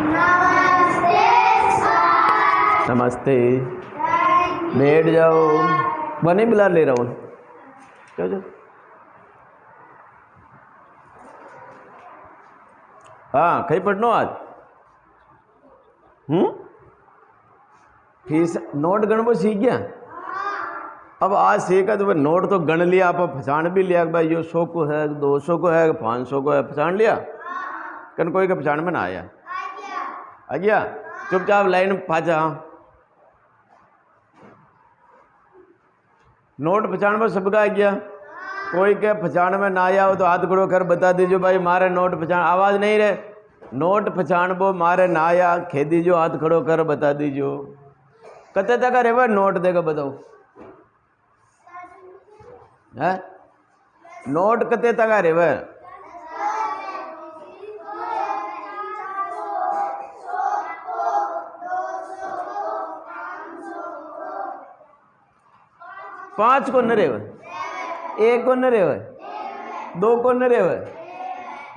नमस्ते सर। नमस्ते। बैठ जाओ। बने बुला ले रहा हूँ। जाओ जाओ। हाँ कहीं पढ़नो आज। फीस नोट गणबो सीख गया। अब आज सीखा तो नोट तो गण लिया, आप पहचान भी लिया भाई यो 100 को है, 200 को है, 500 को है, पहचान लिया। कन कोई का पहचान में ना आया आ गया। चुपचाप लाइन पाचा। नोट पहचान में सबका आ गया। कोई के पहचान में ना आया हो तो हाथ खड़ो कर बता दीजिए भाई मारे नोट पहचान। आवाज नहीं रहे। नोट पहचान बो मारे ना आया खे दीजिए, हाथ खड़ो कर बता दीजिए। कते तक रेवे नोट देगा बताओ है। नोट कते तक रेवे। पांच को न रेवे, एक को न रेवे, दो को न रेवे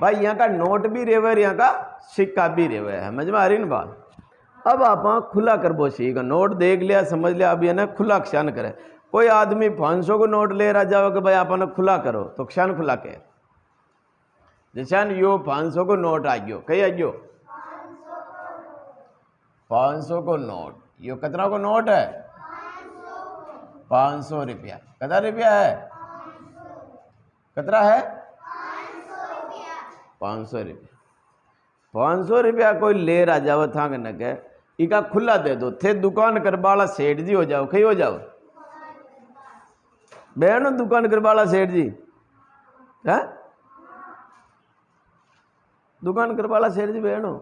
भाई। यहाँ का नोट भी रेवे, यहाँ का सिक्का भी रेवे। समझ में आ रही ना बात। अब आप खुला कर बो सीख। नोट देख लिया समझ लिया, अब ये ना खुला क्षण करे। कोई आदमी 500 को नोट ले रहा जाओ कि भाई आप खुला करो तो क्षण खुला के जैसे यो 500 को नोट आ गयो। कहीं आ गयो 500 को नोट। यो कितना को नोट है 500 रुपया। कितना रुपया है कितना है 500 रुपया। 500 रुपया कोई ले रहा जाओ था कि न के इका खुला दे दो थे दुकान करवाला सेठ जी हो जाओ। कहीं हो जाओ बहन दुकान करवाला सेठ जी है। दुकान करवाला सेठ जी बहन हो।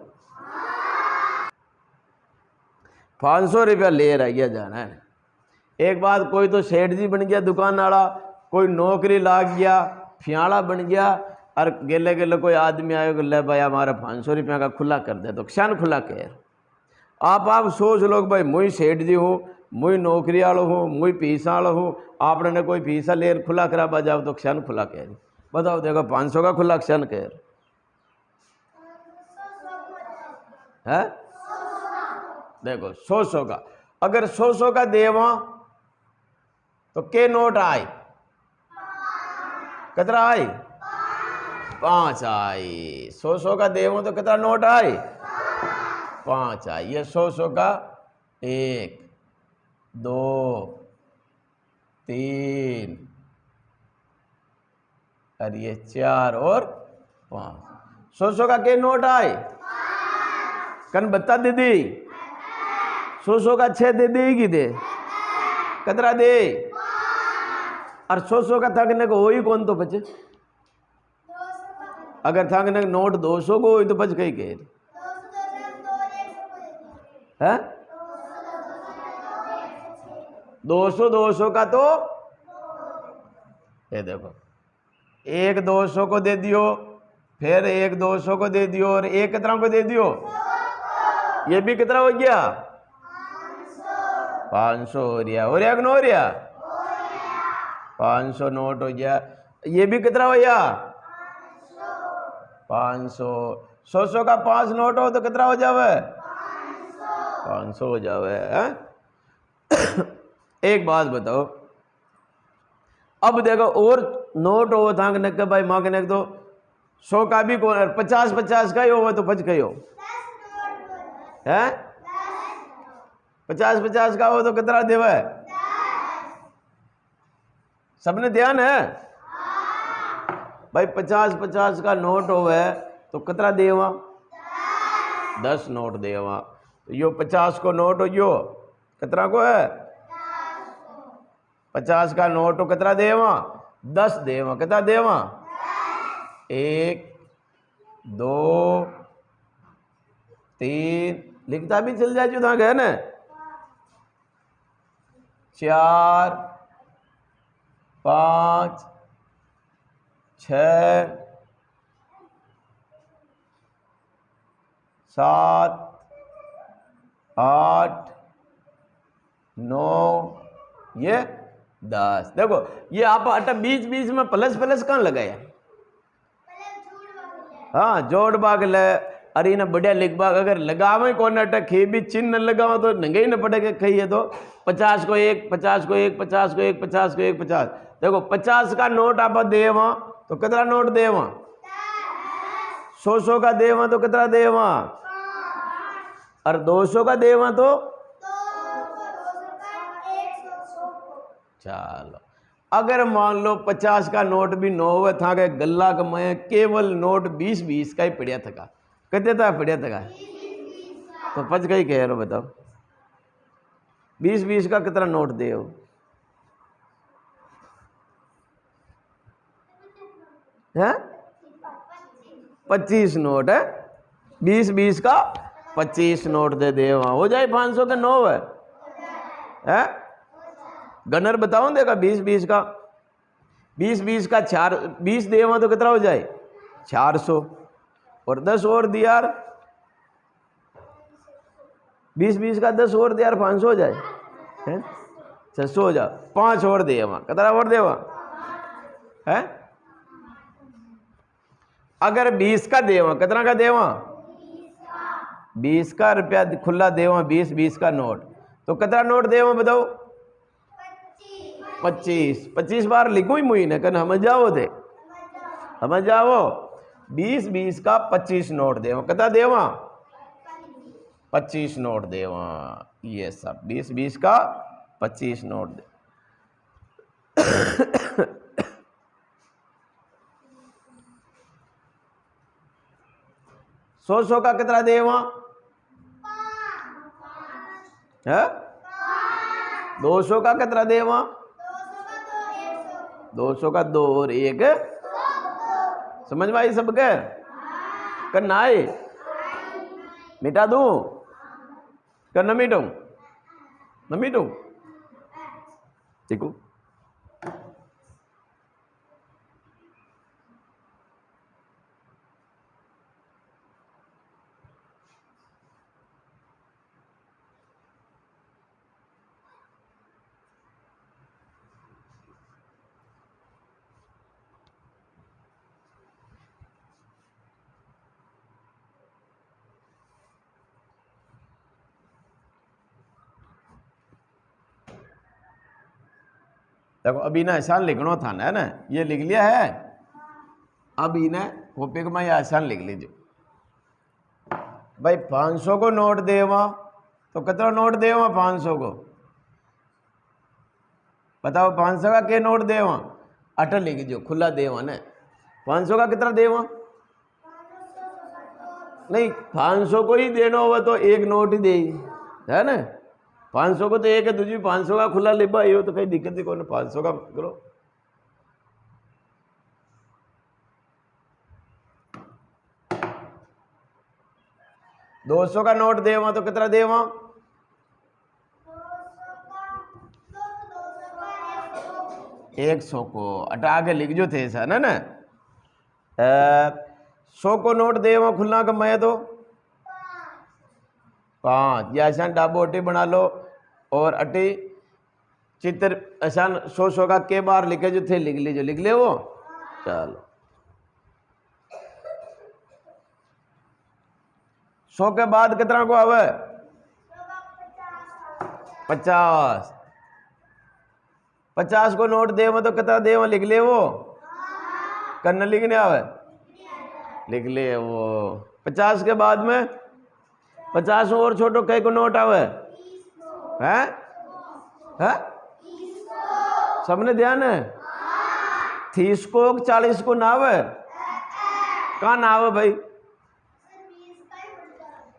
500 रुपया ले रह गया जाना है। एक बात कोई तो सेठ जी बन गया दुकान वाला, कोई नौकरी लाग गया फियाड़ा बन गया और गेले गेले कोई आदमी आयो ले भाई हमारा 500 रुपया का खुला कर दे तो क्षण खुला के। आप सोच लो भाई मुई सेठ जी हूँ, मुई नौकरी वाला हूँ, मुई पीसा वाला हूँ। आपने ने कोई पीसा ले खुला करा बजाओ तो क्षण खुला कह। बताओ देखो 500 का खुला क्षण कह है। देखो 100 का अगर 100 का देवा तो के नोट आए कितना आई 5 आई। 100 का देवो तो कितना नोट आए 5 आई। ये 100 का 1 2 3 और ये 4 और 5। 100 का के नोट आए कन बता दीदी। 100 का 6 दे देगी दे कितना दे। और 100 का थकने को हो ही कौन तो बचे। अगर थकने नोट 200 को हो तो बच गई के है। 200 का तो ये देखो एक 200 को दे दियो, फिर एक 200 को दे दियो और एक कितना को दे दियो। ये भी कितना हो गया 500 हो रहा और एक नो हो रहा 500 नोट हो गया। ये भी कितना हो गया 500। 100 का 5 नोट हो तो कितना हो जावे 500 हो जावे है? एक बात बताओ अब देखो और नोट हो था कि भाई माँ के तो 100 का भी कौन 50 का ही हो तो बच गई हो है। 50 का हो तो कितना देवा है सबने ध्यान है भाई। 50 का नोट होवे तो कितना देवा 10 नोट देवा। तो यो 50 को नोट हो यो कितना को है 50 का नोट हो कितना देवा 10 देवा। कितना देवा 1 2 3 लिखता भी चल जाए जो था गए ना 4 5 6 7 8 9 ये 10। देखो ये आप अटा बीच में प्लस कहाँ लगाया। हाँ जोड़ भाग ले अरे इन्हें बढ़िया लिखबा अगर लगावे कौन अटक खे भी चिन्ह न लगाओ तो नंगे ही न पड़े के कही है तो 50 को 1, 50 को 1, 50 को 1, 50 को 1, 50। देखो 50 का नोट आप देवा तो कितना नोट देवा, 100 का देवा तो कितना देवा, और 200 का देवा तो चलो। अगर मान लो 50 का नोट भी न हुए था के गल्ला का मैं केवल नोट 20-20 का ही पढ़िया था, कहते था पढ़िया था तो पच का ही कह रहे हो, बताओ 20-20 का कितना नोट दे हो, हैं 25 नोट है, 20-20 का 25 नोट दे दे वहां हो जाए 500 के 9 है गनर बताओ देखा 20-20 का 20-20 का 4 20 दे वहां तो कितना हो जाए 400 और 10 और दिया 20-20 का 10 और दिया 500 हो जाए हैं 600 हो जाए 5 और दे वहां कितना और दे वहां है। अगर 20 का देवा कितना का देवा 20 का रुपया खुला देवा 20-20 का नोट तो कितना नोट देवा बताओ 25 बार लिखू ही मुई ने कन हम जाओ दे हम जाओ 20-20 का 25 नोट देवा कितना देवा 25 नोट देवा ये सब 20-20 का 25 नोट दे 100 का कितना देवा है 200 का कितना देवा 200 का 2 और 1 समझ में आई सबके करना है मिटा दूं करना मिटूं न मिटूं ठीक हो। देखो अभी ना आसान लिखना था ना ये लिख लिया है, अब इन्हें कॉपी में ये आसान लिख लीजिए भाई 500 को नोट देवा तो कितना नोट देवा 500 को बताओ 500 का के नोट देवा अटल लिख जो खुला देवा ने 500 का कितना देवा नहीं 500 को ही देना होगा तो एक नोट ही दे है ना 500 को तो एक है दूसरी 500 का खुला लिबा ये तो कहीं दिक्कत ही कौन 500 का करो। दो 200 का नोट देवा तो कितना देवा 100 को अटा आगे लिख जो थे ऐसा ना 100 को नोट देवा खुलना का मैं तो 5 या ऐसा डाबोटी बना लो और अटी चित्र ऐसा 100 का के बार लिखे जो थे लिख लीजिए लिख ले वो चलो 100 के बाद कितना को आवे 50 को नोट देव तो कितना देव लिख ले वो करना लिखने आवे लिख ले वो 50 के बाद में 50 और छोटो कई को नोट आवे हैं हैं सबने ध्यान है 30 को 40 को ना आवे कहाँ ना आवे भाई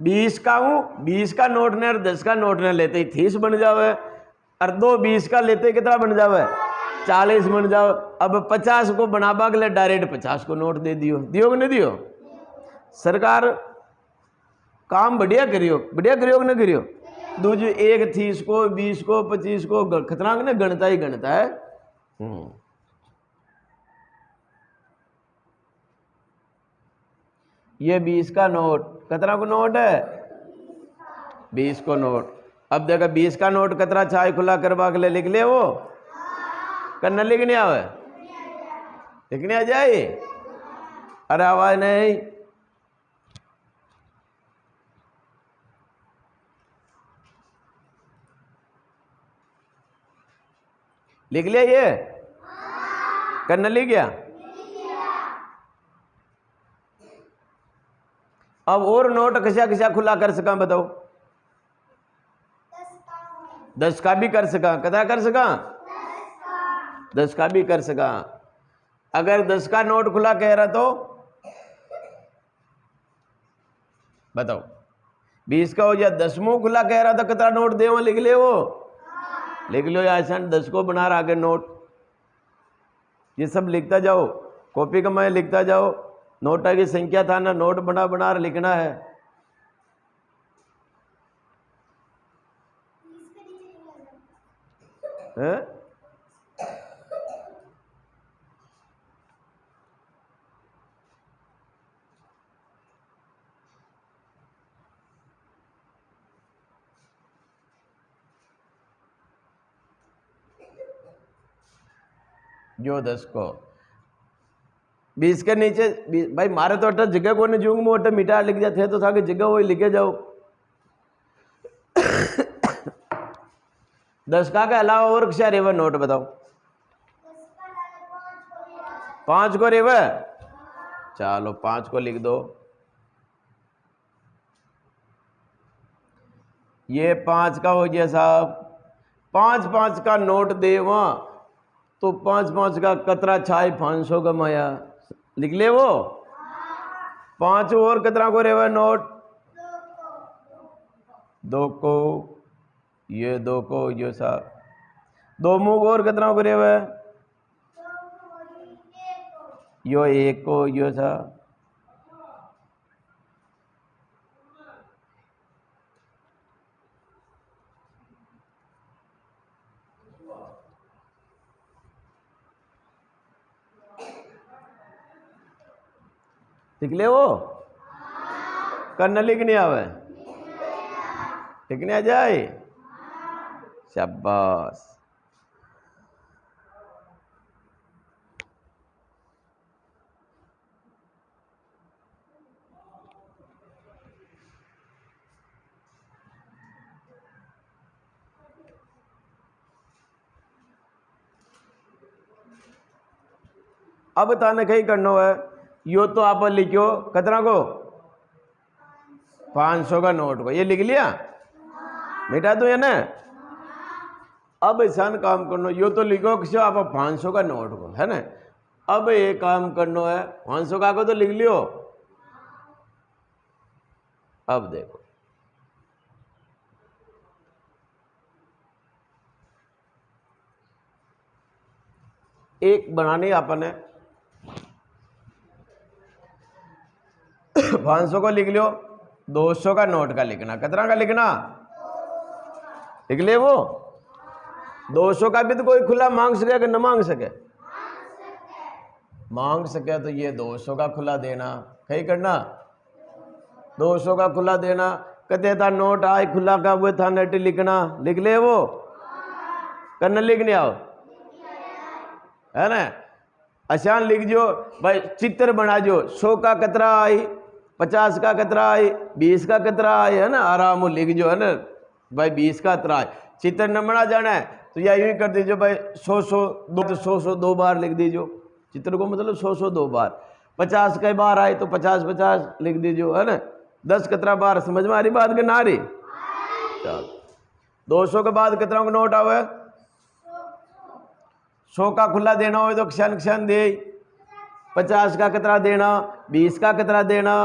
20 का हूँ 20 का नोट ने और 10 का नोट ने लेते ही 30 बन जावे और 2 20 का लेते कितना बन जावे 40 बन जाओ। अब 50 को बनाबा के लिए डायरेक्ट 50 को नोट दे दियो दियो कि नहीं दियो सरकार काम बढ़िया करियो कि नहीं करियो दूजी एक 30 को 20 को 25 को खतरा ने गणता ही गणता है। ये 20 का नोट कितना को नोट है 20 को नोट। अब देखा 20 का नोट कितना चाय खुला करवा के लिए लिख ले वो करना लिखने आवे लिखने आ जाए अरे आवाज नहीं लिख लिया ये? करना लिख गया? अब और नोट कसा कसा खुला कर सका बताओ? 10 का भी कर सका। कदा कर सका? 10 का भी कर सका। अगर 10 का नोट खुला कह रहा तो बताओ। 20 का हो गया। 10वां खुला कह रहा था कितना नोट दे? लिख ले वो, लिख लो ऐसा 10 को बना रहा आगे नोट। ये सब लिखता जाओ, कॉपी का मैं लिखता जाओ। नोटा की संख्या था ना, नोट बना बना लिखना है। हैं? जो 10 को 20 के नीचे भाई मारे तो अट्ठा जगह को नहीं जूंग में मिटा लिख जाते तो था कि जगह वही लिखे जाओ। 10 का के अलावा और क्या रेवा नोट बताओ? 5 को रेवा। चलो 5 को लिख दो। ये 5 का हो गया साहब। 5 का नोट दे वहां तो 5 का कतरा छाई 500 का माया लिख ले वो। 5 और कतरा को रेवा नोट? 2 को, ये 2 को यो साहब। 2 मुँह और कतरा को रेवा? यो 1 को यो साहब। लिख ले वो। करना लिखने आवे? लिखने आ जाए? शाबाश। अब ताने कहीं करना है। यो तो आप लिखो कितना को? 500 का नोट को। ये लिख लिया? मिटा दो या ना? अब ऐसा काम करना, यो तो लिखो कि आप 500 का नोट को, है ना? अब ये काम करना है 500 का को तो लिख लियो। अब देखो एक बनानी आपने 500 को लिख लियो। 200 का नोट का लिखना। कितना का लिखना? लिख ले वो। 200 का भी तो कोई खुला मांग सके कि न मांग सके? मांग सके तो ये 200 का खुला देना। कहीं करना 200 का खुला देना। कहते था नोट आए खुला का वो था नेट लिखना। लिख ले वो। करना लिखने आओ, है ना? आसान लिख जो भाई। चित्र बना जो। 100 का कतरा आई, 50 का कतरा आई, 20 का कतरा आई, है ना? आराम लिख जो, है ना भाई? 20 का कतरा आई। चित्र न बना जाना है तो या यूँ कर दीजिए भाई 100 2 बार लिख दीजिए। चित्र को मतलब 100 2 बार। 50 कई बार आए तो 50 लिख दीजिए, है ना? 10 कतरा बार। समझ में आ रही बात के ना आ रही? चल 200 के बाद कितना का नोट आवे? 100 का खुला देना हो तो क्षण क्षण दे। 50 का कितना देना? 20 का कितना देना?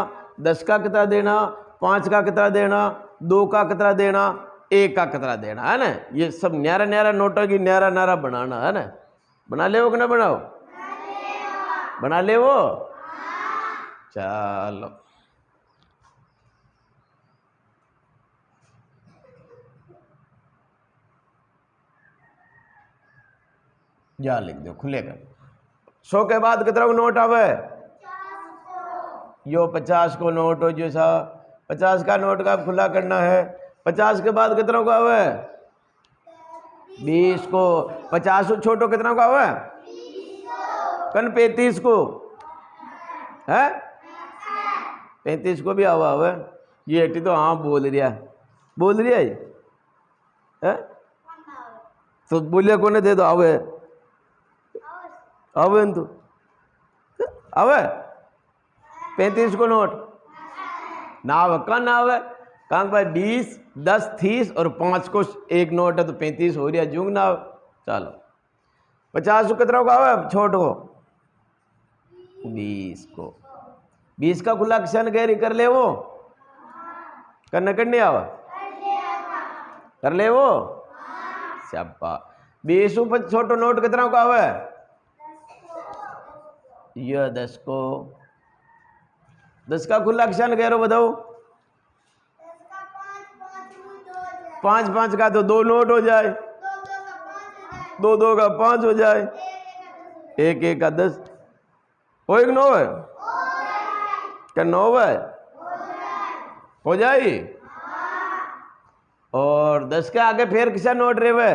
10 का कितना देना? 5 का कितना देना? 2 का कितना देना? 1 का कितना देना, है ना? ये सब न्यारा न्यारा नोटों की न्यारा न्यारा बनाना, है ना? बना ले वो कि ना बनाओ? बना ले वो। चलो जा लिख दो खुलेगा। 100 के बाद कितना को नोट आवे? यो 50 को नोट हो जो सा। 50 का नोट का खुला करना है। 50 के बाद कितना को आवे? 20 को। 50 छोटो कितना को आवे? कन 35 को है? 35 को भी आवा आवे। ये एटी तो हाँ बोल रहा है? तो बोलिया को दे दो आवे। अब तो अब 35 को नोट ना आवे कन ना आवे कहाँ भाई 20 10 30 और 5 को एक नोट है तो 35 हो रहा जूंग ना आवे। चलो 50 को कितना को आवे छोट को 20 को 20 का खुला क्षण गैरी कर ले वो करने करने आवा कर ले वो शाबा 20 पर छोटो नोट कितना को आवे ये 10 को 10 का खुला क्षण गैरो बताओ 5 5 का तो 2 नोट हो जाए 2 2 का 5 हो जाए 1 1 का 10 हो एक 9 है क्या 9 है हो जाए और 10 के आगे फिर किसा नोट रे वे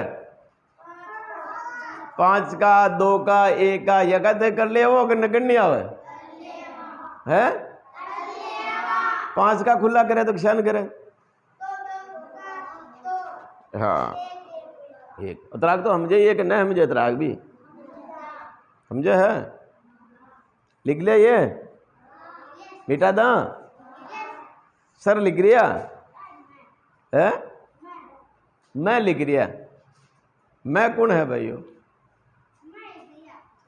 5 का 2 का 1 का यह कहते कर ले वो कि नगन नहीं आवे है 5 का खुला करे तो क्षण करे हाँ एक उतराग तो समझे ये कि नहीं समझे उतराग भी समझे है लिख लिया ये बेटा दा सर लिख रिया है मैं लिख रिया मैं कौन है भाई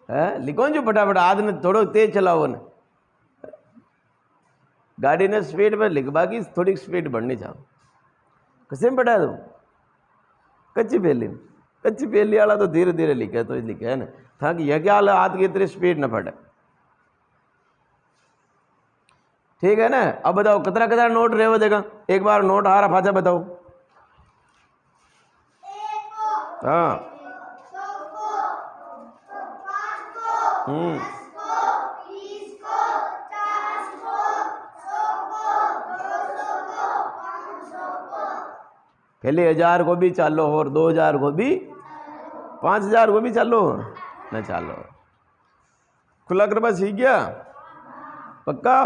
है लिखो जो फटाफट हाथ में थोड़ा तेज चलाओ ना गाड़ी ने स्पीड में लिख बाकी थोड़ी स्पीड बढ़नी चाहो कैसे में बढ़ा दो कच्ची पहली वाला तो धीरे धीरे लिखे तो लिखे है ना था कि यह क्या हाथ की इतनी स्पीड न फटे ठीक है ना। अब बताओ कितना कितना नोट रहे हो देगा एक बार नोट हारा फाचा बताओ हाँ पहले 1000 को भी चालो और 2000 को भी 5000 को भी चालो न चालो खुला करवा सीख गया पक्का